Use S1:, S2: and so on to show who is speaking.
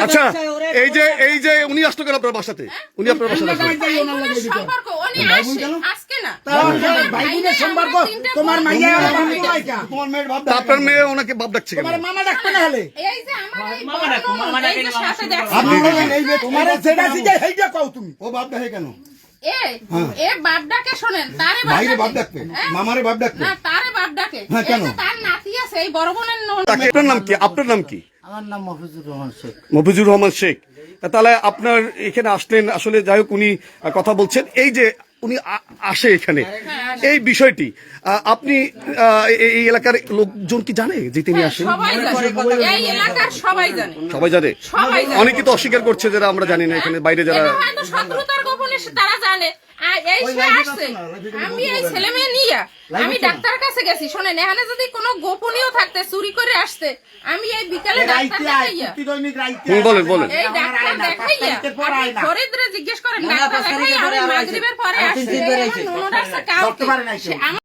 S1: আচ্ছা এই যে উনি আসতো কেন আপনার বাসাতে? উনি আপনার বাসাতে আসলেন?
S2: সম্পর্ক উনি আজকে না
S3: ভাই বোনের সম্পর্ক তোমার মাইয়া আর বান্ধবী নাইকা
S4: তোমার মেয়ের ভাব
S1: তা আপনার মেয়ে ওনাকে বাপ ডাকছে কেন?
S3: তোমার মামা ডাকবে না হলে
S2: এই যে আমার এই এই যে সাথে দেখছি
S4: আপনি বলেন এই যে
S3: তোমার যেটা সিজে হেইটা কও তুমি
S4: ও ভাব দেখে কেন?
S2: এ বাপ ডাকে শোনেন তারে
S4: ভাইরে ভাব ডাকবে, মামারে ভাব ডাকবে।
S2: না তারে বাপ ডাকে
S4: হ্যাঁ, কেন?
S2: এই যে তার নাতি আছে এই বড় বোনের
S1: আপনার নাম কি? আপনার নাম কি?
S5: আমার নাম মফিজুর রহমান শেখ।
S1: মফিজুর রহমান শেখ। তাহলে আপনার এখানে আসলেন, আসলে যাই হোক উনি কথা বলছেন, এই যে উনি আসে এখানে, এই বিষয়টি আপনি এই এলাকার লোকজন কি জানে যে তিনি আসেন?
S2: সবাই জানে, এই এলাকার সবাই জানে,
S1: সবাই জানে।
S2: সবাই জানে।
S1: অনেকে তো অস্বীকার করছে যারা আমরা জানি না, এখানে বাইরে যারা
S2: এটা হয়তো শত্রুতার গোপনে তারা জানে। এই সে আসছে, আমি এই ছেলে মেয়ে নিয়ে আমি ডাক্তার কাছে গেছি। শোনেন, এখানে যদি কোনো গোপনীয় থাকতে চুরি করে আসতে, আমি এই বিকালে ডাক্তার দেখাইয়া
S1: বলেন
S2: এই ডাক্তার দেখাইয়া ফরিদরে জিজ্ঞেস করেন, ডাক্তার দেখাইয়া আমি মাগরিবের পরে আসছি। আমার ননদ আসছে কালকে।